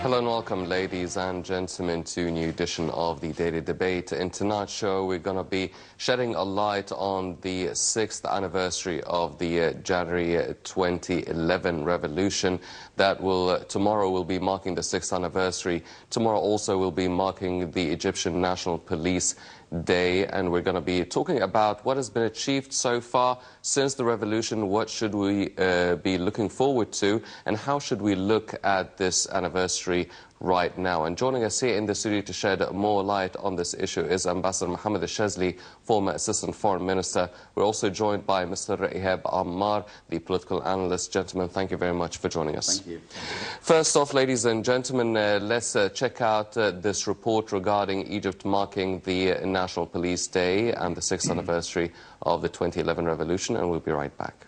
Hello and welcome, ladies and gentlemen, to a new edition of the Daily Debate. In tonight's show, we're going to be shedding a light on the 6th anniversary of the January 2011 revolution. That will tomorrow will be marking the 6th anniversary. Tomorrow also will be marking the Egyptian National Police Day, and we're going to be talking about what has been achieved so far since the revolution, what should we be looking forward to, and how should we look at this anniversary right now. And joining us here in the studio to shed more light on this issue is Ambassador Mohamed Shazly, former Assistant Foreign Minister. We're also joined by Mr. Ihab Ammar, the political analyst. Gentlemen, thank you very much for joining us. Thank you. First off, ladies and gentlemen, let's check out this report regarding Egypt marking the National Police Day and the 6th anniversary of the 2011 revolution, and we'll be right back.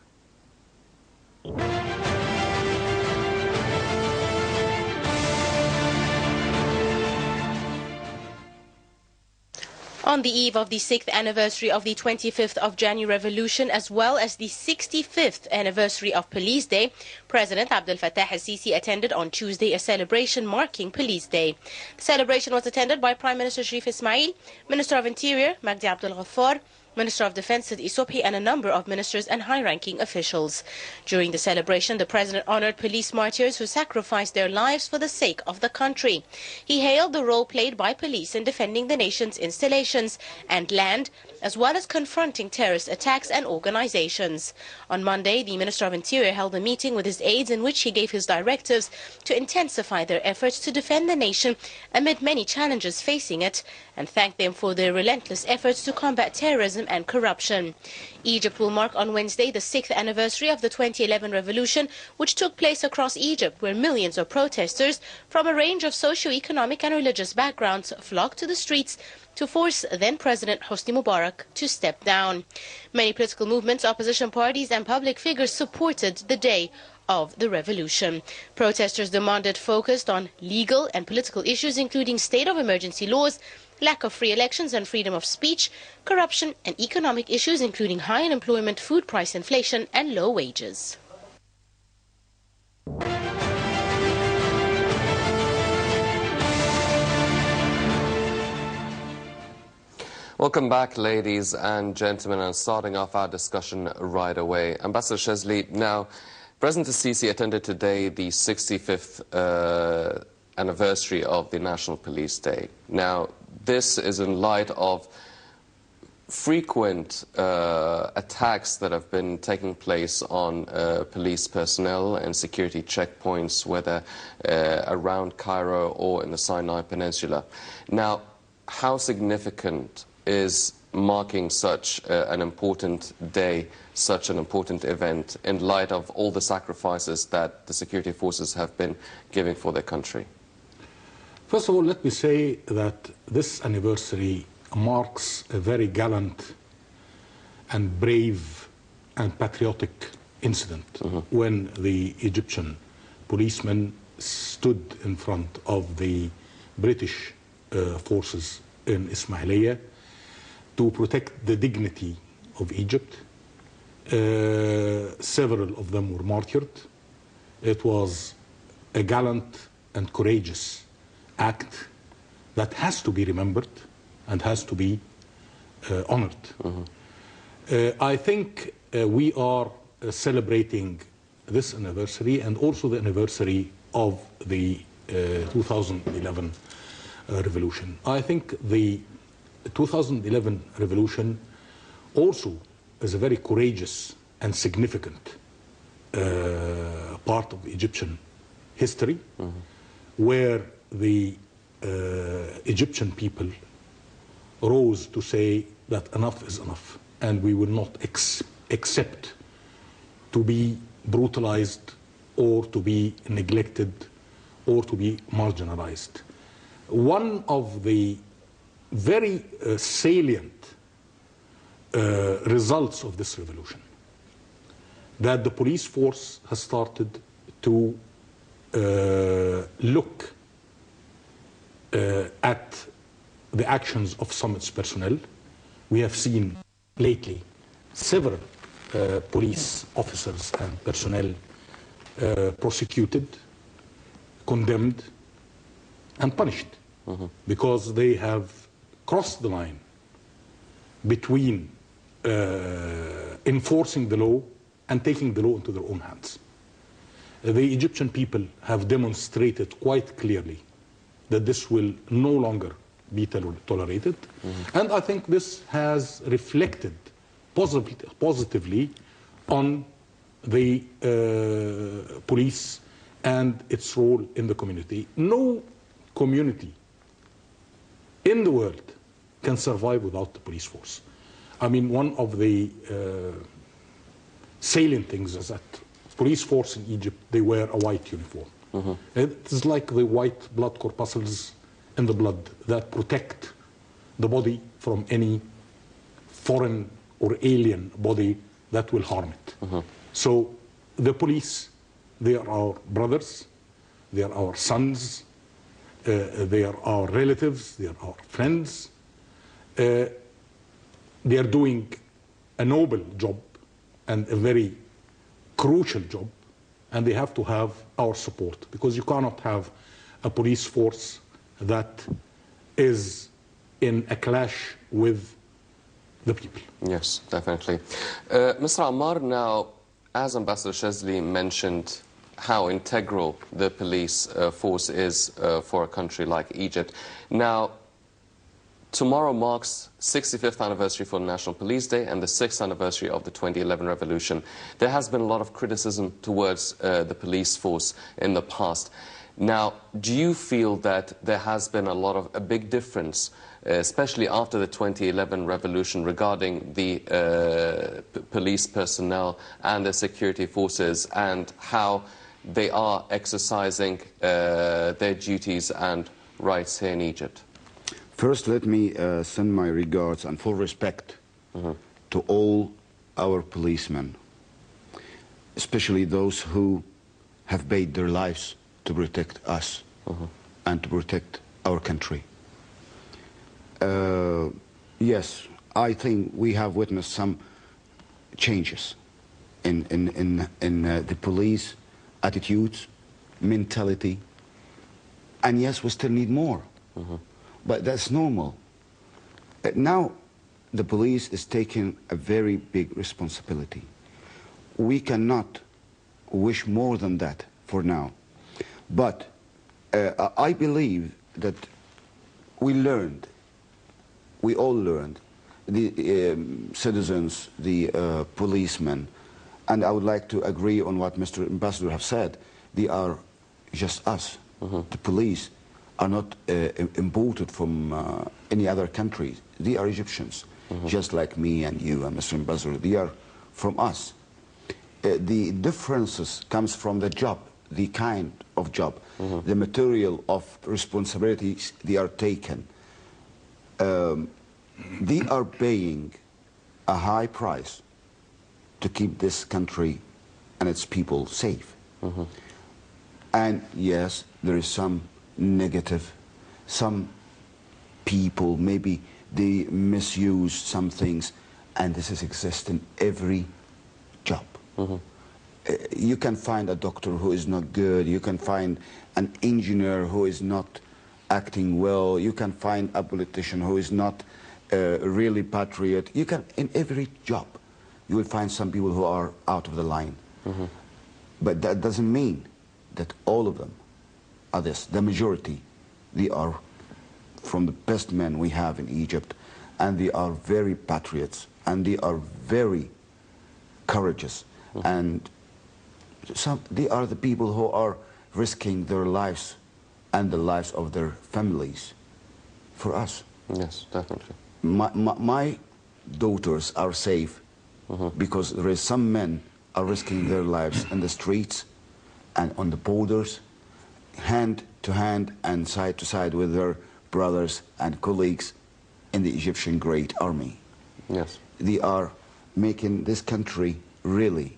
On the eve of the 6th anniversary of the 25th of January revolution, as well as the 65th anniversary of Police Day, President Abdel Fattah al-Sisi attended on Tuesday a celebration marking Police Day. The celebration was attended by Prime Minister Sharif Ismail, Minister of Interior Magdi Abdel Ghaffar, Minister of Defense Sidi Subhi, and a number of ministers and high-ranking officials. During the celebration, the president honored police martyrs who sacrificed their lives for the sake of the country. He hailed the role played by police in defending the nation's installations and land, as well as confronting terrorist attacks and organizations. On Monday, the Minister of Interior held a meeting with his aides in which he gave his directives to intensify their efforts to defend the nation amid many challenges facing it, and thanked them for their relentless efforts to combat terrorism and corruption. Egypt will mark on Wednesday the 6th anniversary of the 2011 revolution, which took place across Egypt, where millions of protesters from a range of socio-economic and religious backgrounds flocked to the streets to force then-President Hosni Mubarak to step down. Many political movements, opposition parties and public figures supported the day of the revolution. Protesters demanded focused on legal and political issues, including state of emergency laws, lack of free elections and freedom of speech, corruption, and economic issues including high unemployment, food price inflation and low wages. Welcome back, ladies and gentlemen, and starting off our discussion right away. Ambassador Shazly, now, President al-Sisi attended today the 65th anniversary of the National Police Day. Now, this is in light of frequent attacks that have been taking place on police personnel and security checkpoints, whether around Cairo or in the Sinai Peninsula. Now, how significant is marking such an important day, such an important event, in light of all the sacrifices that the security forces have been giving for their country? First of all, let me say that this anniversary marks a very gallant and brave and patriotic incident when the Egyptian policemen stood in front of the British forces in Ismailia to protect the dignity of Egypt. Several of them were martyred. It was a gallant and courageous act that has to be remembered and has to be honored. I think we are celebrating this anniversary and also the anniversary of the 2011 revolution. I think the 2011 revolution also is a very courageous and significant part of Egyptian history, where the Egyptian people rose to say that enough is enough and we will not accept to be brutalized or to be neglected or to be marginalized. One of the very salient results of this revolution, that the police force has started to look at the actions of some its personnel. We have seen lately several police officers and personnel prosecuted, condemned, and punished because they have crossed the line between enforcing the law and taking the law into their own hands. The Egyptian people have demonstrated quite clearly that this will no longer be tolerated. And I think this has reflected positively on the police and its role in the community. No community in the world can survive without the police force. I mean, one of the salient things is that police force in Egypt, they wear a white uniform. It is like the white blood corpuscles in the blood that protect the body from any foreign or alien body that will harm it. So the police, they are our brothers, they are our sons, they are our relatives, they are our friends. They are doing a noble job and a very crucial job, and they have to have our support, because you cannot have a police force that is in a clash with the people. Yes, definitely. Mr. Ammar, now, as Ambassador Shazly mentioned, how integral the police force is for a country like Egypt. Now, tomorrow marks 65th anniversary for National Police Day and the 6th anniversary of the 2011 revolution. There has been a lot of criticism towards the police force in the past. Now, do you feel that there has been a big difference, especially after the 2011 revolution, regarding the police personnel and the security forces and how they are exercising their duties and rights here in Egypt? First, let me send my regards and full respect to all our policemen, especially those who have paid their lives to protect us and to protect our country. Yes, I think we have witnessed some changes in the police attitudes, mentality, and yes, we still need more. But that's normal. Now, the police is taking a very big responsibility. We cannot wish more than that for now. But I believe that we all learned, the citizens, the policemen, and I would like to agree on what Mr. Ambassador have said. They are just us, the police are not imported from any other country. They are Egyptians, just like me and you and Mr. Ambassador. They are from us. The differences comes from the job, the kind of job, the material of responsibilities they are taken. They are paying a high price to keep this country and its people safe. And yes, there is some negative, some people maybe they misuse some things, and this is exist in every job. You can find a doctor who is not good, you can find an engineer who is not acting well, you can find a politician who is not really patriot. You can, in every job you will find some people who are out of the line. But that doesn't mean that all of them are this. The majority, they are from the best men we have in Egypt, and they are very patriots, and they are very courageous, and they are the people who are risking their lives and the lives of their families for us. Yes, definitely. My daughters are safe because there is some men are risking their lives in the streets and on the borders, hand to hand and side to side with their brothers and colleagues in the Egyptian Great Army. Yes. They are making this country really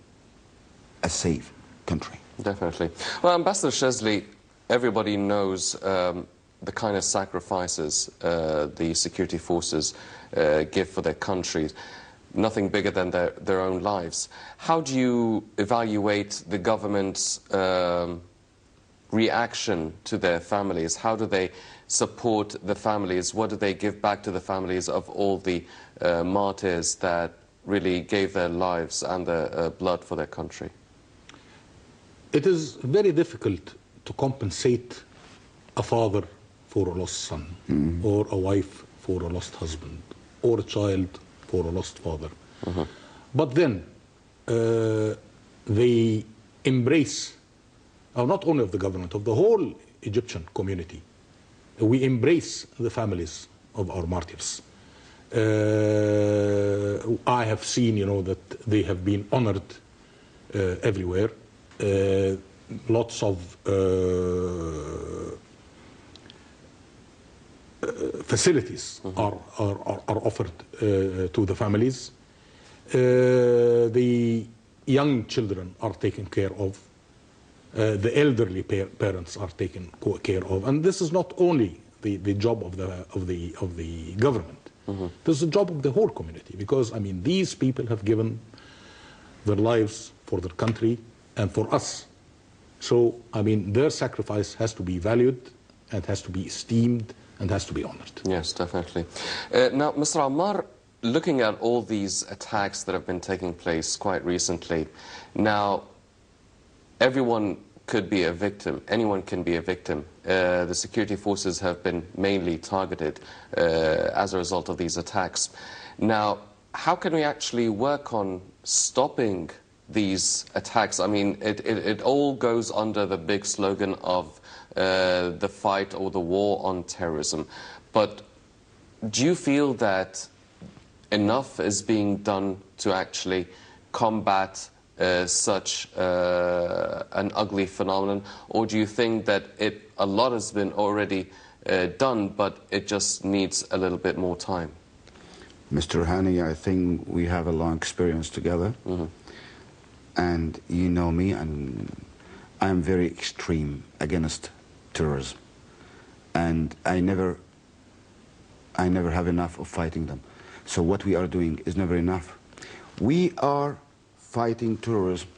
a safe country. Definitely. Well, Ambassador Shazly, everybody knows the kind of sacrifices the security forces give for their countries. Nothing bigger than their own lives. How do you evaluate the government's reaction to their families? How do they support the families? What do they give back to the families of all the martyrs that really gave their lives and their blood for their country? It is very difficult to compensate a father for a lost son, or a wife for a lost husband, or a child for a lost father. But then they embrace, not only of the government, of the whole Egyptian community. We embrace the families of our martyrs. I have seen, that they have been honored everywhere. Lots of facilities are offered to the families. The young children are taken care of. The elderly parents are taken care of, and this is not only the job of the government. This is the job of the whole community, because these people have given their lives for their country and for us. So their sacrifice has to be valued and has to be esteemed and has to be honored. Yes, definitely. Now, Mr. Ammar, looking at all these attacks that have been taking place quite recently, now everyone could be a victim. Anyone can be a victim. The security forces have been mainly targeted as a result of these attacks. Now, how can we actually work on stopping these attacks? It all goes under the big slogan of the fight or the war on terrorism. But do you feel that enough is being done to actually combat such an ugly phenomenon, or do you think that a lot has been already done, but it just needs a little bit more time? Mr. Hani, I think we have a long experience together, and you know me, and I'm very extreme against terrorism, and I never have enough of fighting them. So what we are doing is never enough. We are fighting terrorism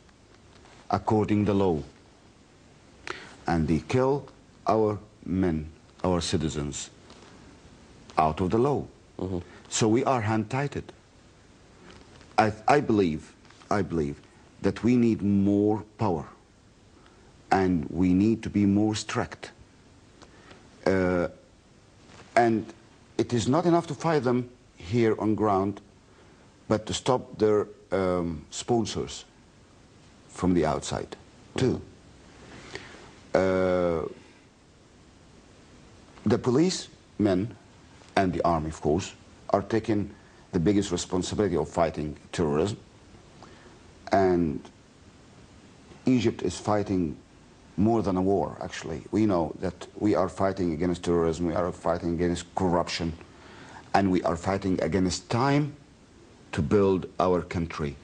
according to the law, and they kill our men, our citizens, out of the law. So we are hand-tied. I believe that we need more power, and we need to be more strict. And it is not enough to fight them here on ground, but to stop their sponsors from the outside too. The policemen and the army, of course, are taking the biggest responsibility of fighting terrorism, and Egypt is fighting more than a war, actually. We know that we are fighting against terrorism, we are fighting against corruption, and we are fighting against time to build our country.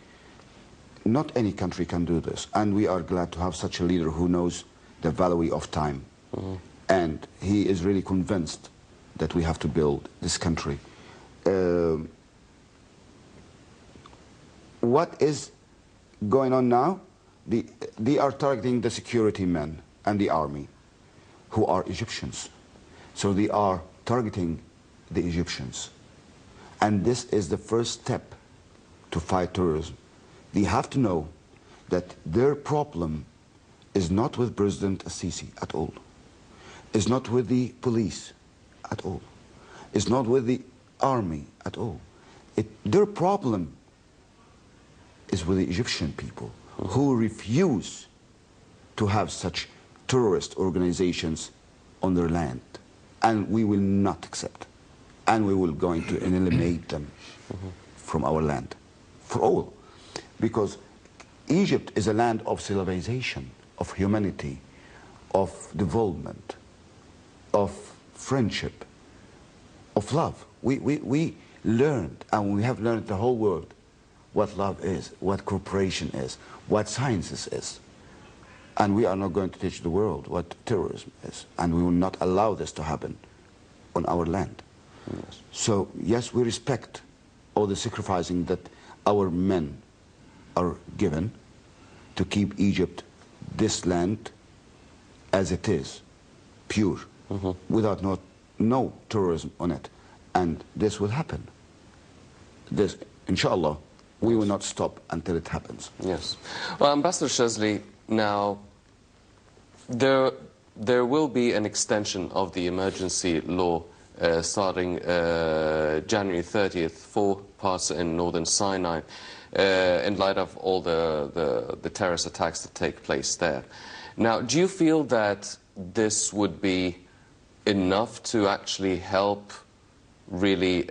Not any country can do this, and we are glad to have such a leader who knows the value of time. And he is really convinced that we have to build this country. What is going on now? They are targeting the security men and the army, who are Egyptians. So they are targeting the Egyptians. And this is the first step to fight terrorism. They have to know that their problem is not with President Sisi at all. It's not with the police at all. It's not with the army at all. Their problem is with the Egyptian people who refuse to have such terrorist organizations on their land. And we will not accept. And we will going to eliminate them from our land, for all. Because Egypt is a land of civilization, of humanity, of development, of friendship, of love. We learned, and we have learned the whole world, what love is, what cooperation is, what science is. And we are not going to teach the world what terrorism is. And we will not allow this to happen on our land. Yes. So, yes, we respect all the sacrificing that our men are given to keep Egypt, this land, as it is, pure, without no terrorism on it. And this will happen. This, inshallah, we will not stop until it happens. Yes. Well, Ambassador Shazly, now there will be an extension of the emergency law starting January 30th for parts in northern Sinai in light of all the terrorist attacks that take place there. Now, do you feel that this would be enough to actually help really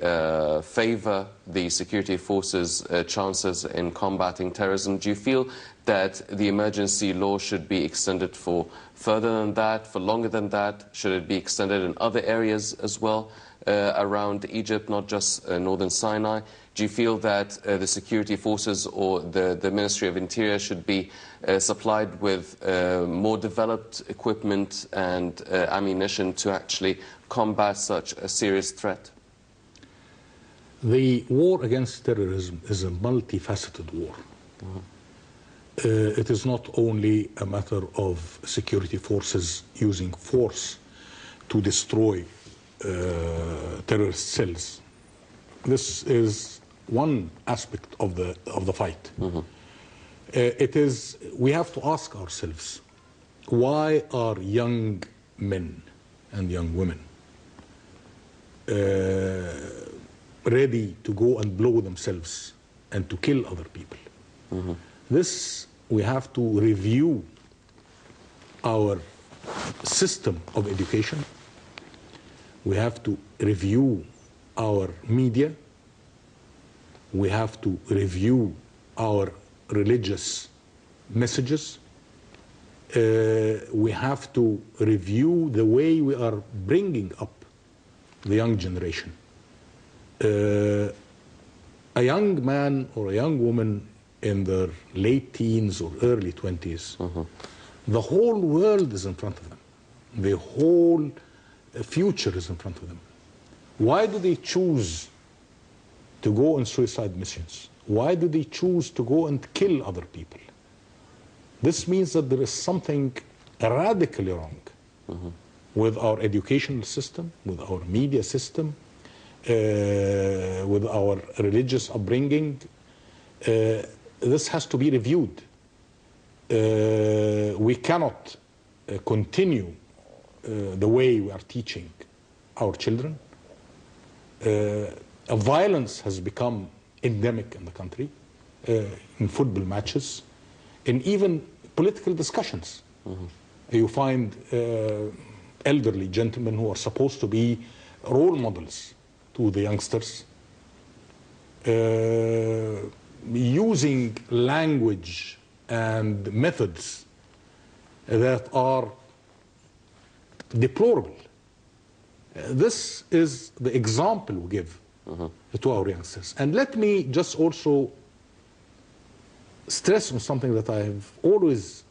favor the security forces' chances in combating terrorism? Do you feel that the emergency law should be extended for further than that, for longer than that? Should it be extended in other areas as well around Egypt, not just northern Sinai? Do you feel that the security forces or the Ministry of Interior should be supplied with more developed equipment and ammunition to actually combat such a serious threat? The war against terrorism is a multifaceted war. It is not only a matter of security forces using force to destroy terrorist cells. This is one aspect of the fight. We have to ask ourselves, why are young men and young women ready to go and blow themselves and to kill other people? This, we have to review our system of education. We have to review our media. We have to review our religious messages. We have to review the way we are bringing up the young generation. A young man or a young woman in their late teens or early 20s, the whole world is in front of them. The whole future is in front of them. Why do they choose to go on suicide missions? Why do they choose to go and kill other people? This means that there is something radically wrong with our educational system, with our media system, with our religious upbringing. This has to be reviewed. We cannot continue the way we are teaching our children. Violence has become endemic in the country, in football matches, in even political discussions. You find elderly gentlemen who are supposed to be role models to the youngsters, using language and methods that are deplorable. This is the example we give to our youngsters. And let me just also stress on something that I have always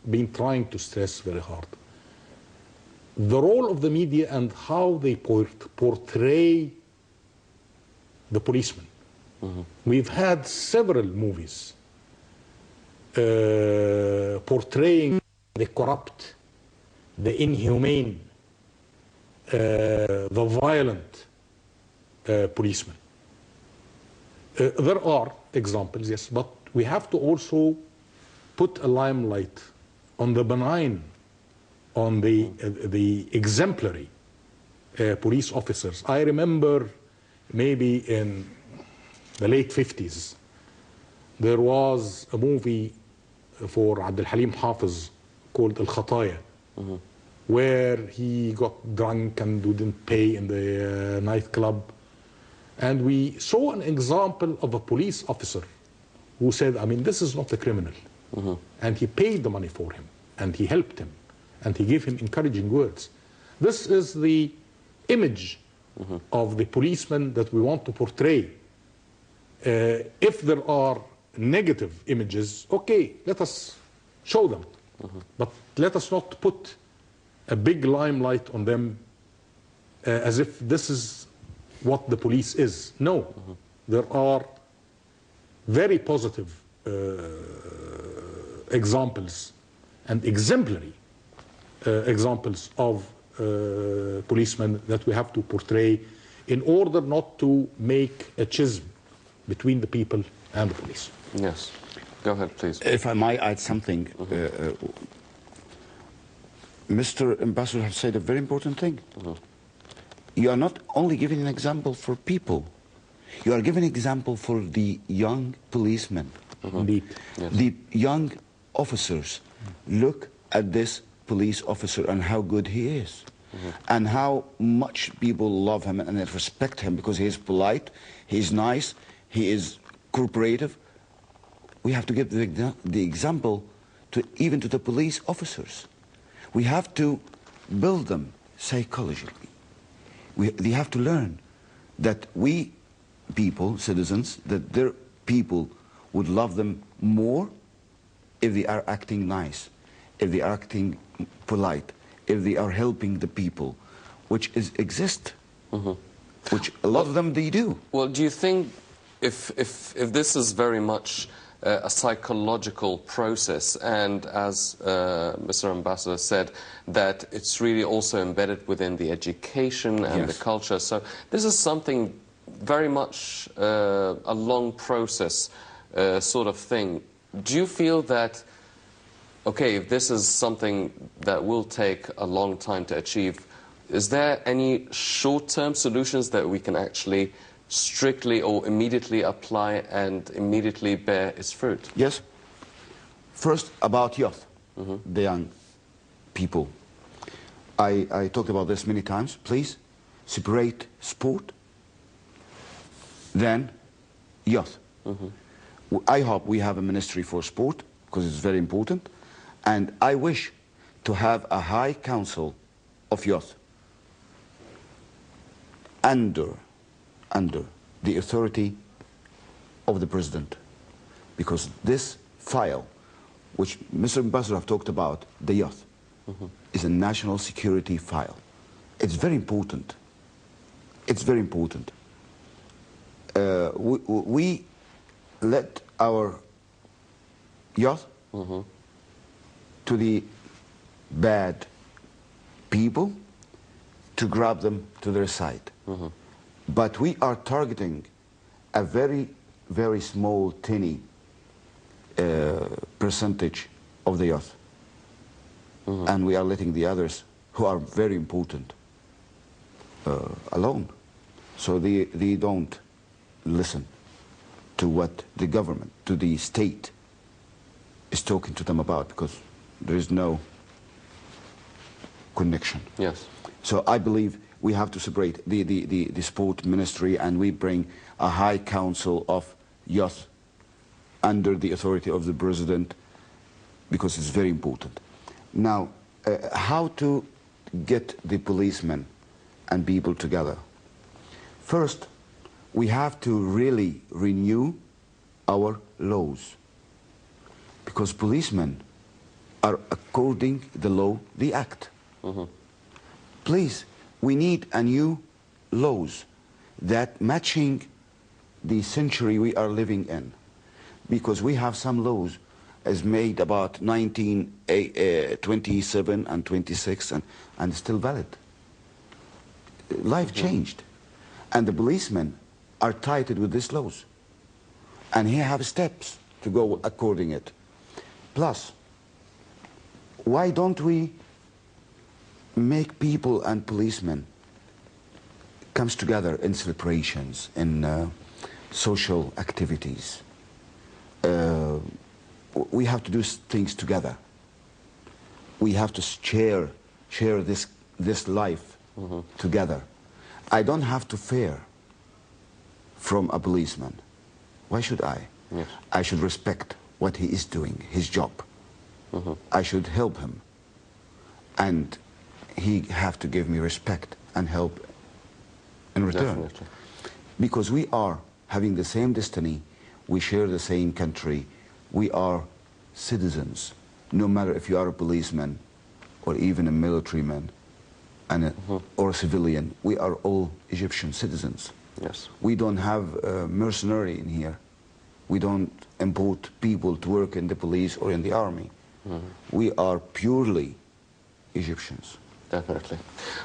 been trying to stress very hard. The role of the media and how they portray the policeman. We've had several movies portraying the corrupt, the inhumane, the violent policeman. There are examples, yes, but we have to also put a limelight on the benign, on the exemplary police officers. I remember maybe in the late 50s, there was a movie for Abdul Halim Hafiz called Al Khataya, where he got drunk and didn't pay in the nightclub. And we saw an example of a police officer who said, I mean, this is not a criminal. And he paid the money for him, and he helped him, and he gave him encouraging words. This is the image of the policeman that we want to portray. If there are negative images, okay, let us show them. But let us not put a big limelight on them as if this is what the police is. No, there are very positive examples and exemplary examples of policemen that we have to portray in order not to make a schism between the people and the police. Yes. Go ahead, please. If I might add something, Mr. Ambassador has said a very important thing. You are not only giving an example for people, you are giving an example for the young policemen, Indeed. Yes. the young officers. Look at this police officer and how good he is, and how much people love him and respect him because he is polite, he is nice, he is cooperative. We have to give the example even to the police officers. We have to build them psychologically. They have to learn that we people, citizens, that their people would love them more if they are acting nice, if they are acting polite, if they are helping the people, which exist, which a lot of them they do. Well, do you think if this is very much a psychological process, and as Mr. Ambassador said, that it's really also embedded within the education and the culture, so this is something very much a long process sort of thing. Do you feel that, okay, if this is something that will take a long time to achieve, is there any short-term solutions that we can actually strictly or immediately apply and immediately bear its fruit? Yes. First, about youth, the young people. I talked about this many times. Please, separate sport, then youth. I hope we have a ministry for sport, because it's very important. And I wish to have a high council of youth under the authority of the president, because this file, which Mr. Ambassador have talked about, the youth, is a national security file. It's very important. It's very important. We let our youth to the bad people to grab them to their side. But we are targeting a very, very small, tiny percentage of the youth. And we are letting the others, who are very important, alone. So they don't listen to what the government, to the state, is talking to them about, because there is no connection. Yes. So I believe we have to separate the sport ministry, and we bring a high council of youth under the authority of the president, because it's very important. Now, how to get the policemen and people together? First, we have to really renew our laws, because policemen are, according to the law, they act. Please, we need a new laws that matching the century we are living in, because we have some laws as made about 1927 and 26 and still valid. Life changed, and the policemen are tied with these laws, and he have steps to go according it. Plus, why don't we make people and policemen comes together in celebrations, in social activities? We have to do things together. We have to share this life together. I don't have to fear from a policeman. Why should I? Yes. I should respect what he is doing, his job. I should help him, and he have to give me respect and help in return. Definitely. Because we are having the same destiny, we share the same country, we are citizens, no matter if you are a policeman or even a military man and or a civilian. We are all Egyptian citizens. Yes. We don't have mercenary in here. We don't import people to work in the police or in the army. We are purely Egyptians. Definitely.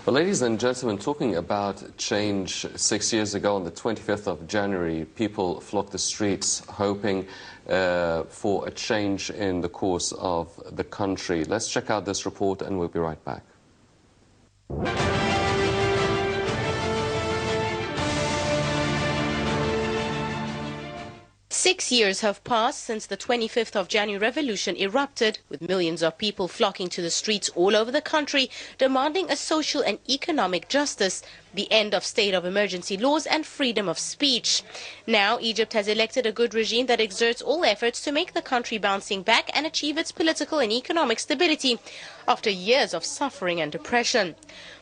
Well, ladies and gentlemen, talking about change, 6 years ago on the 25th of January, people flocked the streets hoping for a change in the course of the country. Let's check out this report and we'll be right back. 6 years have passed since the 25th of January revolution erupted, with millions of people flocking to the streets all over the country, demanding a social and economic justice, the end of state of emergency laws and freedom of speech. Now, Egypt has elected a good regime that exerts all efforts to make the country bouncing back and achieve its political and economic stability after years of suffering and depression.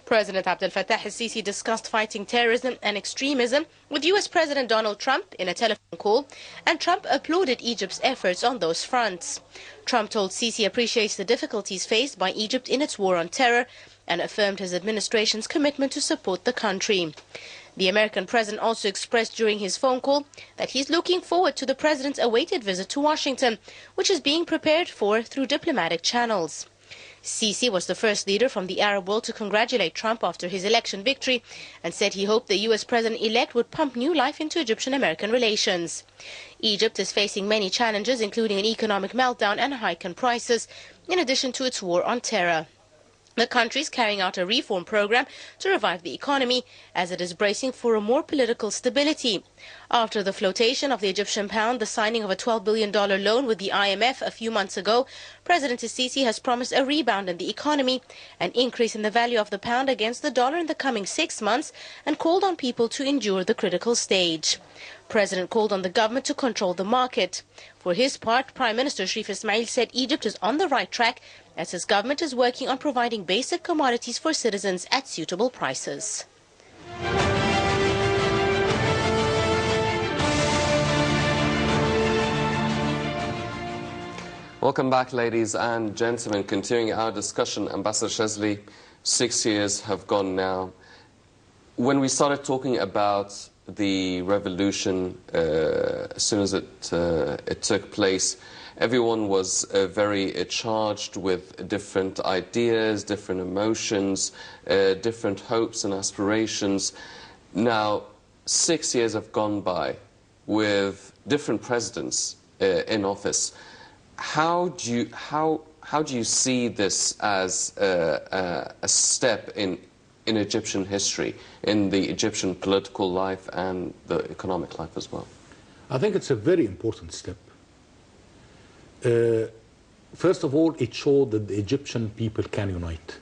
President Abdel Fattah al-Sisi discussed fighting terrorism and extremism with U.S. President Donald Trump in a telephone call, and Trump applauded Egypt's efforts on those fronts. Trump told Sisi appreciates the difficulties faced by Egypt in its war on terror and affirmed his administration's commitment to support the country. The American president also expressed during his phone call that he's looking forward to the president's awaited visit to Washington, which is being prepared for through diplomatic channels. Sisi was the first leader from the Arab world to congratulate Trump after his election victory and said he hoped the U.S. president-elect would pump new life into Egyptian-American relations. Egypt is facing many challenges, including an economic meltdown and a hike in prices, in addition to its war on terror. The country is carrying out a reform program to revive the economy as it is bracing for a more political stability. After the flotation of the Egyptian pound, the signing of a $12 billion loan with the IMF a few months ago, President Sisi has promised a rebound in the economy, an increase in the value of the pound against the dollar in the coming 6 months, and called on people to endure the critical stage. President called on the government to control the market. For his part, Prime Minister Sharif Ismail said Egypt is on the right track as his government is working on providing basic commodities for citizens at suitable prices. Welcome back, ladies and gentlemen. Continuing our discussion, Ambassador Shazly, 6 years have gone now. When we started talking about the revolution, as soon as it took place, everyone was very charged with different ideas, different emotions, different hopes and aspirations. Now, 6 years have gone by with different presidents in office. How do you see this as a step in Egyptian history, in the Egyptian political life and the economic life as well? I think it's a very important step. First of all, it showed that the Egyptian people can unite.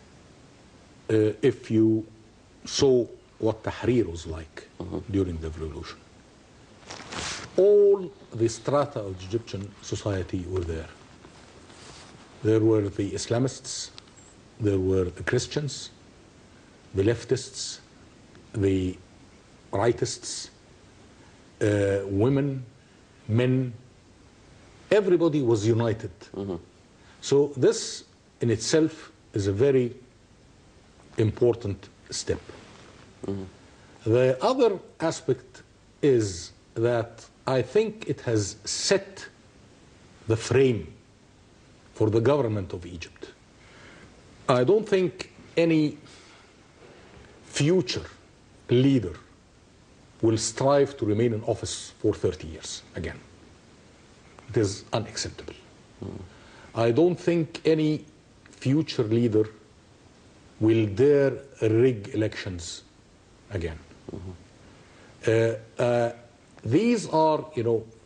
If you saw what Tahrir was like during the revolution, all the strata of Egyptian society were there. There were the Islamists, there were the Christians, the leftists, the rightists, women, men. Everybody was united. So this in itself is a very important step. The other aspect is that I think it has set the frame for the government of Egypt. I don't think any future leader will strive to remain in office for 30 years again. It is unacceptable. I don't think any future leader will dare rig elections again. These are,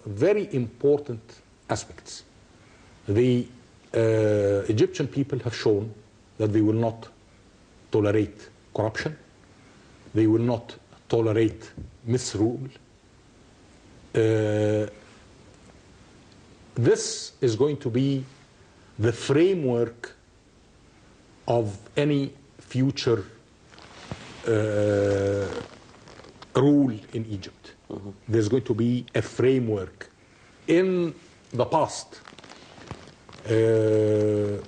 very important aspects. The Egyptian people have shown that they will not tolerate corruption. They will not tolerate misrule. This is going to be the framework of any future rule in Egypt. There's going to be a framework. In the past, there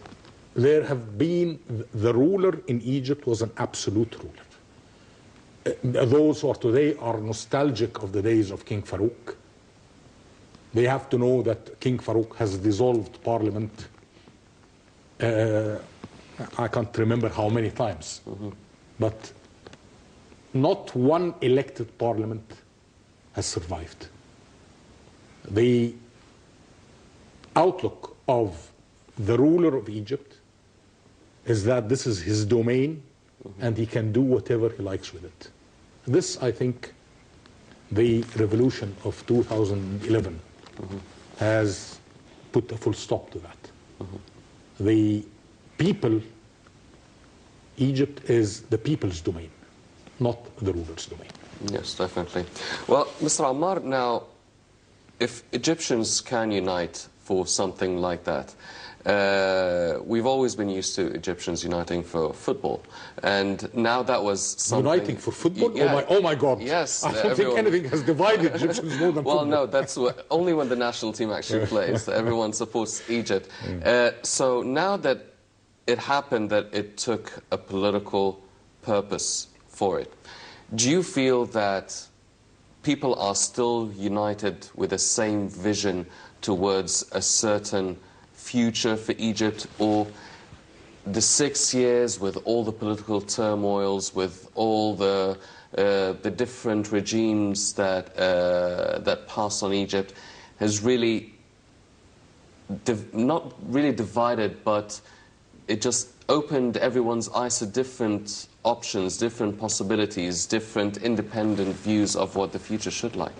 have been, the ruler in Egypt was an absolute ruler. Those who are today are nostalgic of the days of King Farouk. They have to know that King Farouk has dissolved parliament I can't remember how many times, but not one elected parliament has survived. The outlook of the ruler of Egypt is that this is his domain and he can do whatever he likes with it. This, I think, the revolution of 2011 has put a full stop to that. The people, Egypt is the people's domain, not the ruler's domain. Yes, definitely. Well, Mr. Ammar, now, if Egyptians can unite for something like that, we've always been used to Egyptians uniting for football, and now that was something... Uniting for football? Yeah. Oh my God. Yes. I don't think anything has divided Egyptians more than football. Well, no, that's only when the national team actually plays. Everyone supports Egypt. So now that it happened that it took a political purpose for it, do you feel that people are still united with the same vision towards a certain future for Egypt, or the 6 years with all the political turmoils, with all the different regimes that that passed on Egypt, has really not really divided, but it just opened everyone's eyes to different options, different possibilities, different independent views of what the future should like?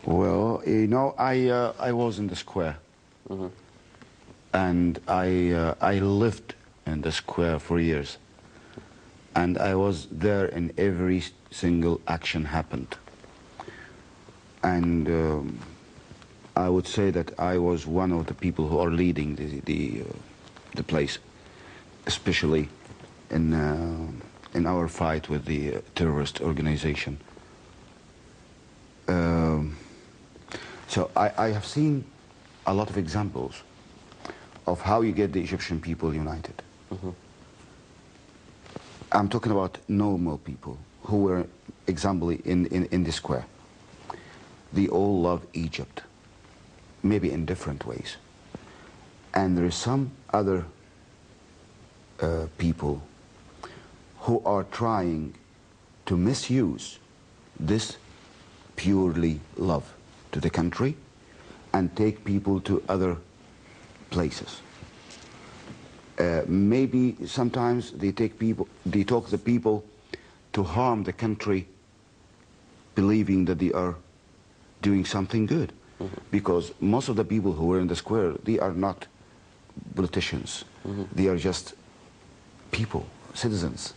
Well, you know, I was in the square. And I lived in the square for years, and I was there in every single action happened. And I would say that I was one of the people who are leading the place, especially in our fight with the terrorist organization. So I have seen a lot of examples of how you get the Egyptian people united. I'm talking about normal people who were, example, in the square. They all love Egypt, maybe in different ways. And there is some other people who are trying to misuse this purely love to the country and take people to other places. Maybe sometimes they talk the people to harm the country, believing that they are doing something good. Because most of the people who were in the square, they are not politicians. They are just people, citizens.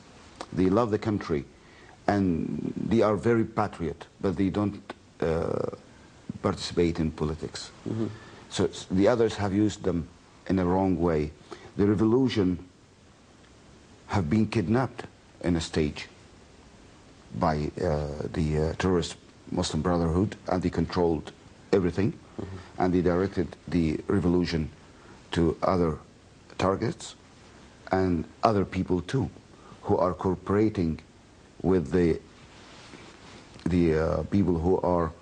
They love the country, and they are very patriot, but they don't participate in politics. So the others have used them in a wrong way. The revolution have been kidnapped in a stage by the terrorist Muslim Brotherhood, and they controlled everything, and they directed the revolution to other targets and other people too, who are cooperating with the people who are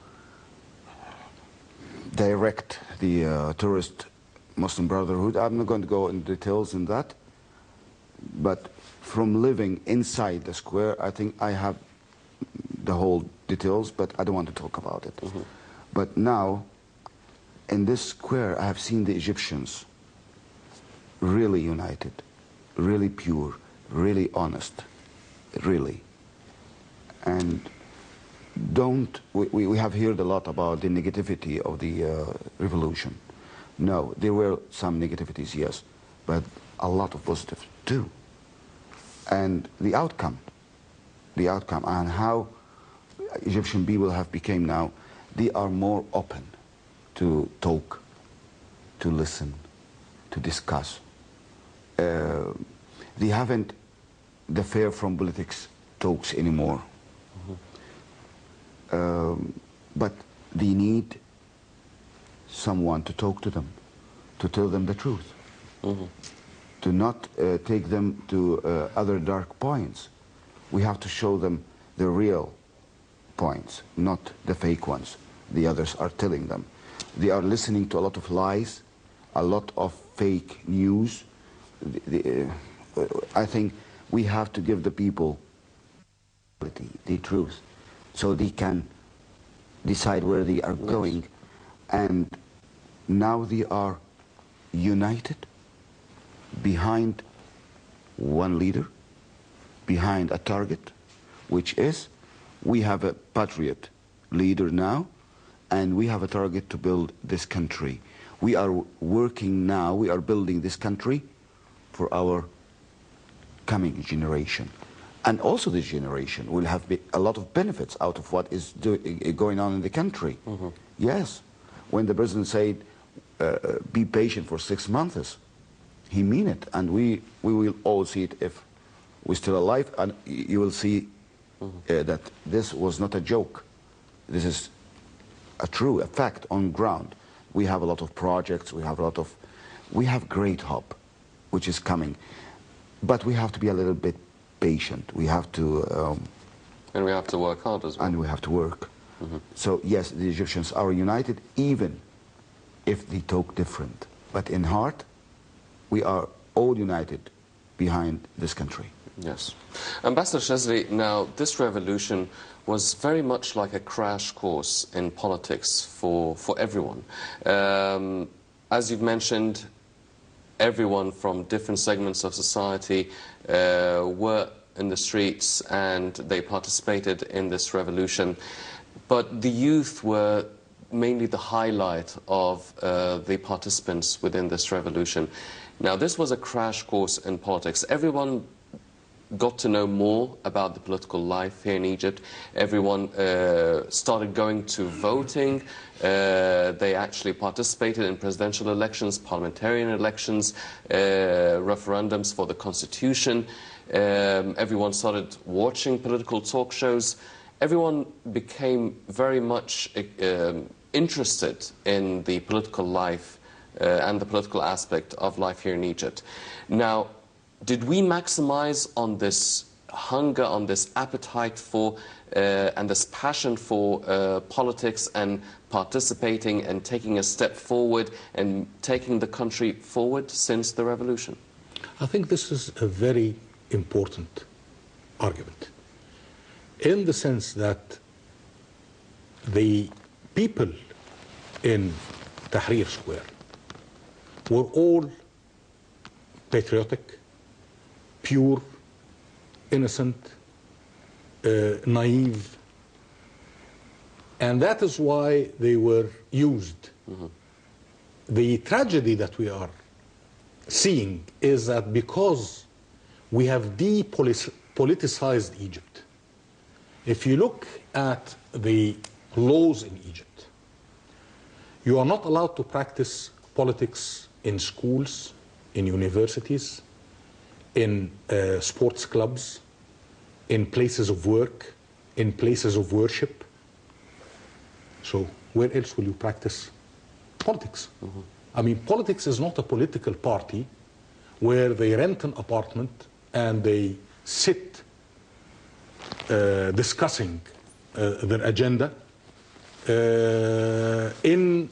direct the terrorist Muslim Brotherhood. I'm not going to go into details in that, but from living inside the square, I think I have the whole details, but I don't want to talk about it. But now, in this square, I have seen the Egyptians really united, really pure, really honest, really. And we have heard a lot about the negativity of the revolution. No, there were some negativities, yes, but a lot of positive too. And the outcome and how Egyptian people have become now, they are more open to talk, to listen, to discuss. They haven't the fear from politics talks anymore. But they need someone to talk to them, to tell them the truth, to not take them to other dark points. We have to show them the real points, not the fake ones the others are telling them. They are listening to a lot of lies, a lot of fake news, I think we have to give the people the truth, so they can decide where they are going. And now they are united behind one leader, behind a target, which is we have a patriot leader now, and we have a target to build this country. We are working now, we are building this country for our coming generation. And also this generation will have a lot of benefits out of what is going on in the country. Yes, when the president said, be patient for 6 months, he mean it. And we will all see it if we're still alive, and you will see that this was not a joke. This is a fact on ground. We have a lot of projects, we have great hope, which is coming. But we have to be a little bit patient. We have to... and we have to work hard as well. And we have to work. So yes, the Egyptians are united, even if they talk different. But in heart, we are all united behind this country. Yes. Ambassador Shazly, now this revolution was very much like a crash course in politics for everyone. As you've mentioned, everyone from different segments of society were in the streets and they participated in this revolution. But the youth were mainly the highlight of the participants within this revolution. Now, this was a crash course in politics. Everyone got to know more about the political life here in Egypt. Everyone started going to voting. They actually participated in presidential elections, parliamentarian elections, referendums for the constitution. Everyone started watching political talk shows. Everyone became very much interested in the political life and the political aspect of life here in Egypt. Now, did we maximize on this hunger, on this appetite for and this passion for politics and participating and taking a step forward and taking the country forward since the revolution? I think this is a very important argument, in the sense that the people in Tahrir Square were all patriotic, pure, innocent, naive, and that is why they were used. The tragedy that we are seeing is that because we have depoliticized Egypt, if you look at the laws in Egypt, you are not allowed to practice politics in schools, in universities, in sports clubs, in places of work, in places of worship. So where else will you practice politics? I mean, politics is not a political party where they rent an apartment and they sit discussing their agenda in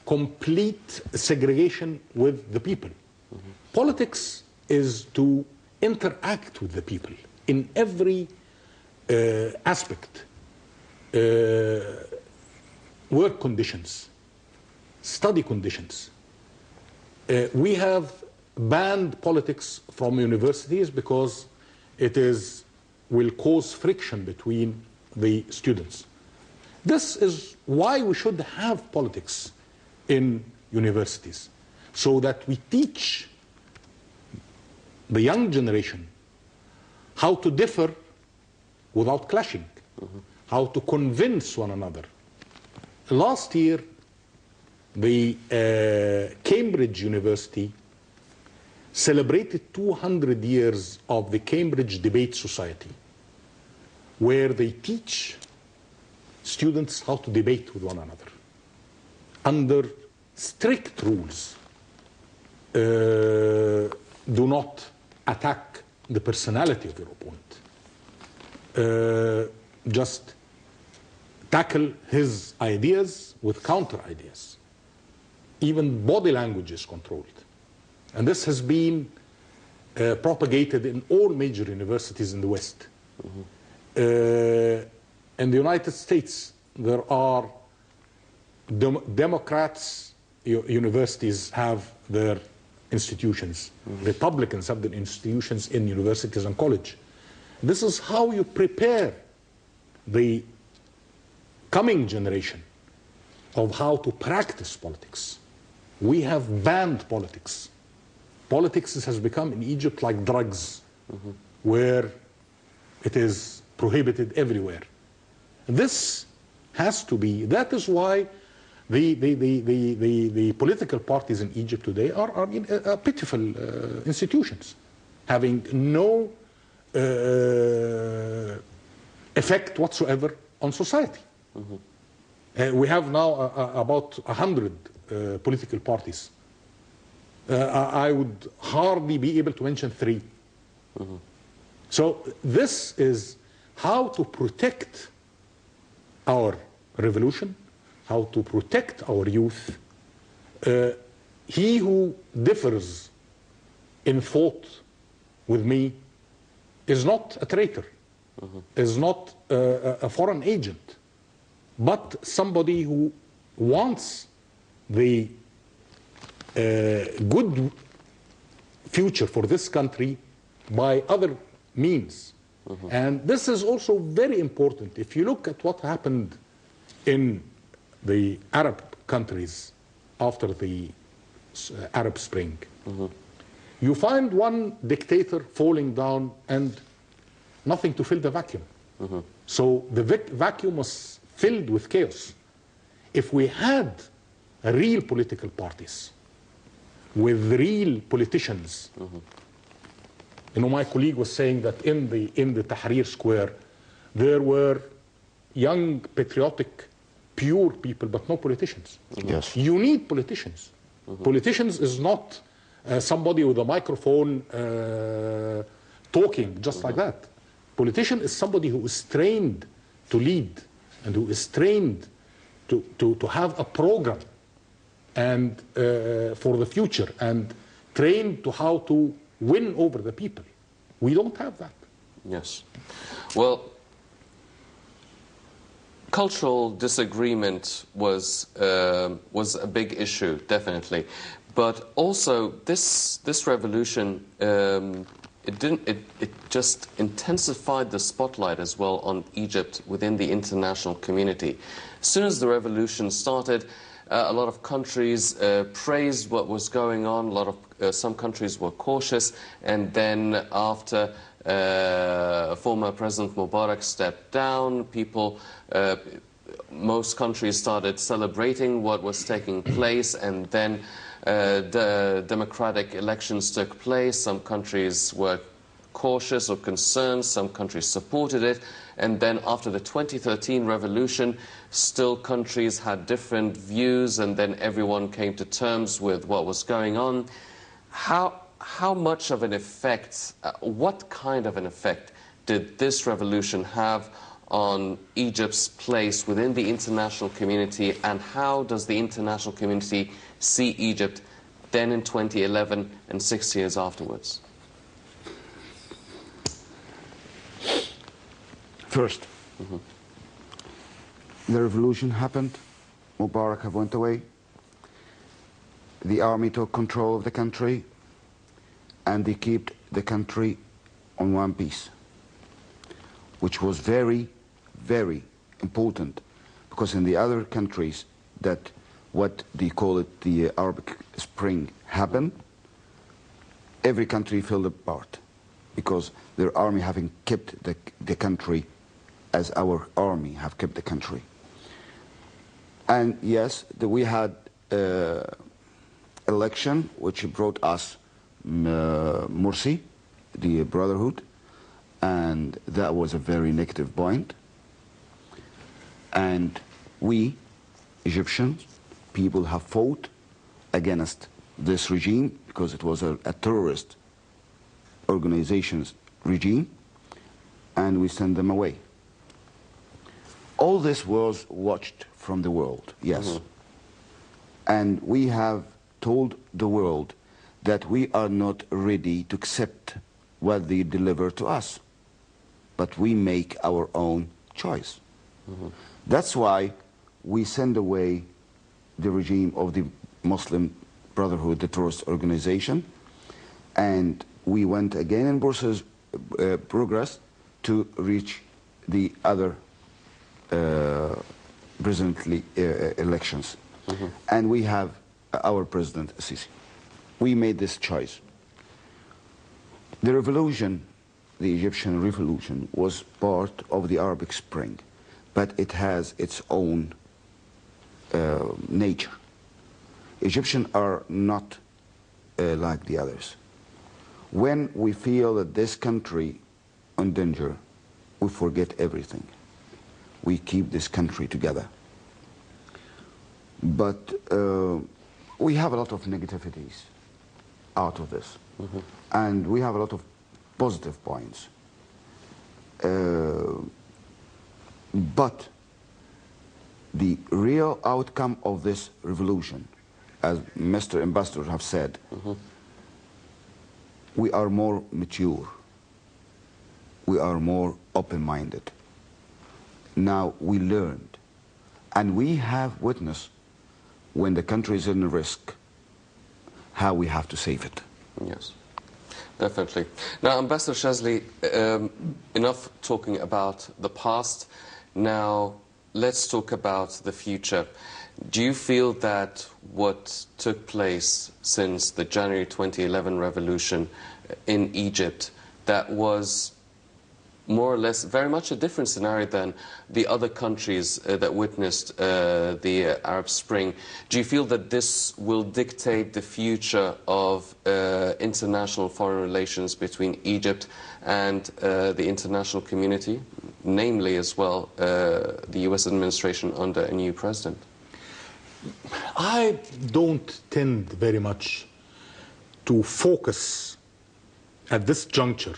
complete segregation with the people. Politics is to interact with the people in every aspect. Work conditions, study conditions. We have banned politics from universities because it will cause friction between the students. This is why we should have politics in universities, so that we teach the young generation how to differ without clashing, how to convince one another. Last year, the Cambridge University celebrated 200 years of the Cambridge Debate Society, where they teach students how to debate with one another under strict rules. Do not attack the personality of your opponent. Just tackle his ideas with counter ideas. Even body language is controlled. And this has been propagated in all major universities in the West. In the United States, there are Democrats, universities have their institutions. Republicans have their institutions in universities and college. This is how you prepare the coming generation of how to practice politics. We have banned politics. Politics has become in Egypt like drugs, where it is prohibited everywhere. This has to be, that is why the political parties in Egypt today are pitiful institutions, having no effect whatsoever on society. We have now about 100 political parties. I would hardly be able to mention 3. So this is how to protect our revolution, how to protect our youth. He who differs in thought with me is not a traitor, is not a foreign agent, but somebody who wants the good future for this country by other means. And this is also very important. If you look at what happened in the Arab countries after the Arab Spring, you find one dictator falling down and nothing to fill the vacuum. So the vacuum was filled with chaos. If we had real political parties with real politicians, you know, my colleague was saying that in the Tahrir Square there were young, patriotic, pure people, but no politicians. Yes. You need politicians. Politicians is not somebody with a microphone talking just like that. Politician is somebody who is trained to lead and who is trained to have a program and for the future, and trained to how to win over the people. We don't have that. Yes. Well, cultural disagreement was a big issue, definitely, but also this revolution it just intensified the spotlight as well on Egypt within the international community. As soon as the revolution started, a lot of countries praised what was going on. A lot of some countries were cautious, and then after former President Mubarak stepped down, most countries started celebrating what was taking place, and then the democratic elections took place. Some countries were cautious or concerned, some countries supported it, and then after the 2013 revolution, still countries had different views, and then everyone came to terms with what was going on. How much of an effect, what kind of an effect did this revolution have on Egypt's place within the international community, and how does the international community see Egypt then in 2011 and 6 years afterwards? First, the revolution happened, Mubarak went away, the army took control of the country, and they kept the country on one piece, which was very, very important, because in the other countries that what they call it the Arabic Spring happened, every country fell apart because their army having kept the country as our army have kept the country. And yes, we had election which brought us Morsi, the Brotherhood, and that was a very negative point. And we, Egyptians, people have fought against this regime because it was a terrorist organization's regime, and we sent them away. All this was watched from the world, yes. And we have told the world that we are not ready to accept what they deliver to us, but we make our own choice. That's why we send away the regime of the Muslim Brotherhood, the terrorist organization, and we went again in progress to reach the other presidential elections. And we have our president, Sisi. We made this choice. The revolution, the Egyptian revolution, was part of the Arabic Spring, but it has its own nature. Egyptians are not like the others. When we feel that this country in danger, we forget everything. We keep this country together. But we have a lot of negativities out of this. And we have a lot of positive points. But the real outcome of this revolution, as Mr. Ambassador have said, we are more mature. We are more open-minded. Now we learned, and we have witnessed when the country is in risk, how we have to save it. Yes, definitely. Now, Ambassador Shazly, enough talking about the past. Now, let's talk about the future. Do you feel that what took place since the January 2011 revolution in Egypt, that was more or less very much a different scenario than the other countries that witnessed the Arab Spring? Do you feel that this will dictate the future of international foreign relations between Egypt and the international community, namely as well the US administration under a new president? I don't tend very much to focus at this juncture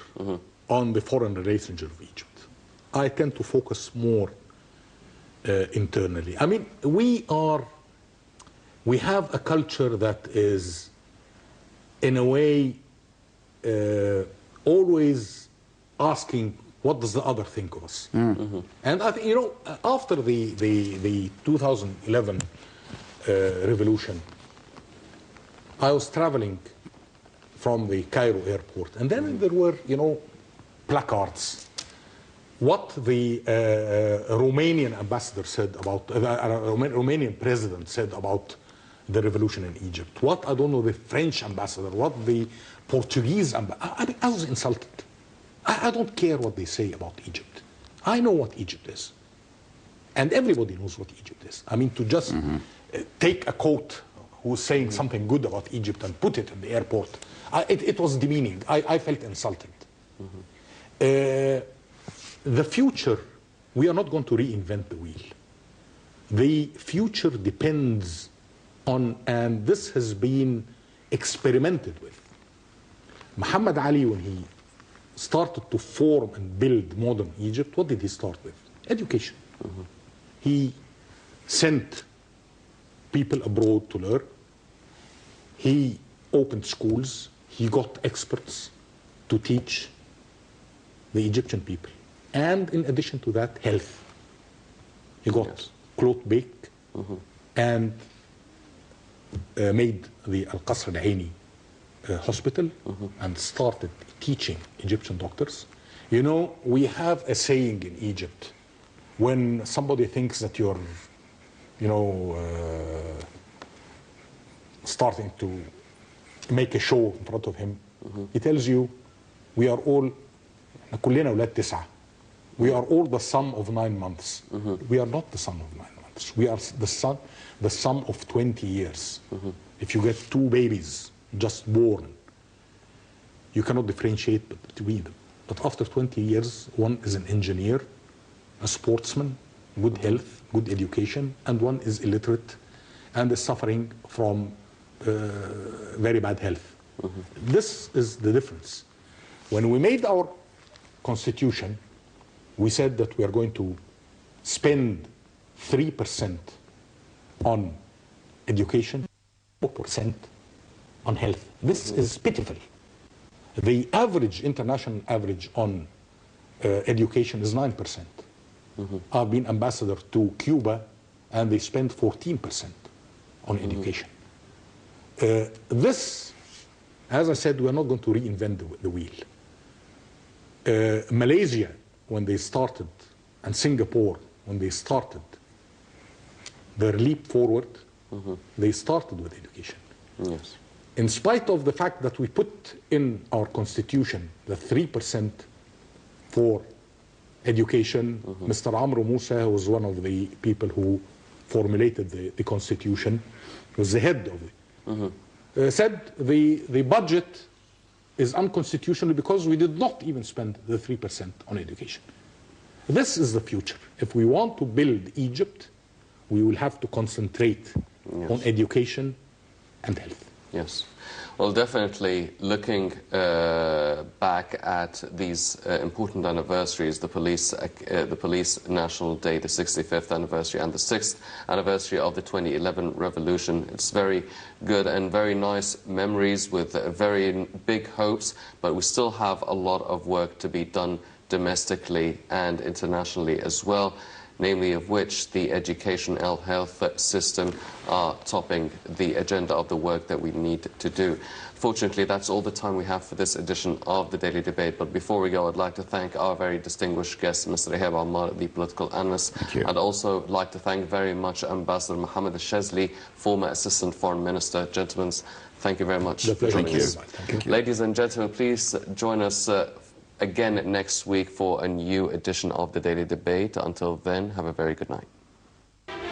on the foreign relations of Egypt. I tend to focus more internally. I mean, we have a culture that is, in a way, always asking, what does the other think of us? And I think, you know, after the 2011 revolution, I was traveling from the Cairo airport, and then there were, you know, placards. What the Romanian ambassador said about, Romanian president said about the revolution in Egypt. What, I don't know, the French ambassador, what the Portuguese ambassador. I was insulted. I don't care what they say about Egypt. I know what Egypt is. And everybody knows what Egypt is. I mean, to just take a quote who's saying something good about Egypt and put it in the airport, it was demeaning. I felt insulted. The future, we are not going to reinvent the wheel. The future depends on, and this has been experimented with. Muhammad Ali, when he started to form and build modern Egypt, what did he start with? Education. He sent people abroad to learn. He opened schools. He got experts to teach the Egyptian people. And in addition to that, health. He got cloth bake and made the Al-Qasr Al-Aini hospital and started teaching Egyptian doctors. You know, we have a saying in Egypt, when somebody thinks that you're, you know, starting to make a show in front of him, he tells you, we are all, كلنا أولاد تسعة. We are all the sum of 9 months. We are not the sum of 9 months. We are the sum of 20 years. If you get 2 babies just born, you cannot differentiate between them. But after 20 years, one is an engineer, a sportsman, good health, good education, and one is illiterate and is suffering from very bad health. This is the difference. When we made our constitution, we said that we are going to spend 3% on education, 4% on health. This is pitiful. The average, international average on education is 9%. I've been ambassador to Cuba, and they spend 14% on education. This, as I said, we're not going to reinvent the wheel. Malaysia, when they started, and Singapore, when they started their leap forward, they started with education. Yes. In spite of the fact that we put in our constitution the 3% for education, Mr. Amr Musa, who was one of the people who formulated the constitution, was the head of it, said the budget is unconstitutional because we did not even spend the 3% on education. This is the future. If we want to build Egypt, we will have to concentrate on education and health. Yes. Well, definitely looking back at these important anniversaries, the Police National Day, the 65th anniversary, and the 6th anniversary of the 2011 revolution, it's very good and very nice memories with very big hopes, but we still have a lot of work to be done domestically and internationally as well, namely of which the education and health system are topping the agenda of the work that we need to do. Fortunately, that's all the time we have for this edition of the Daily Debate. But before we go, I'd like to thank our very distinguished guest, Mr. Ihab Ammar, the political analyst. Thank you. I'd also like to thank very much Ambassador Mohamed Shazly, former Assistant Foreign Minister. Gentlemen, thank you very much for joining us. Thank you. Ladies and gentlemen, please join us again next week for a new edition of the Daily Debate. Until then, have a very good night.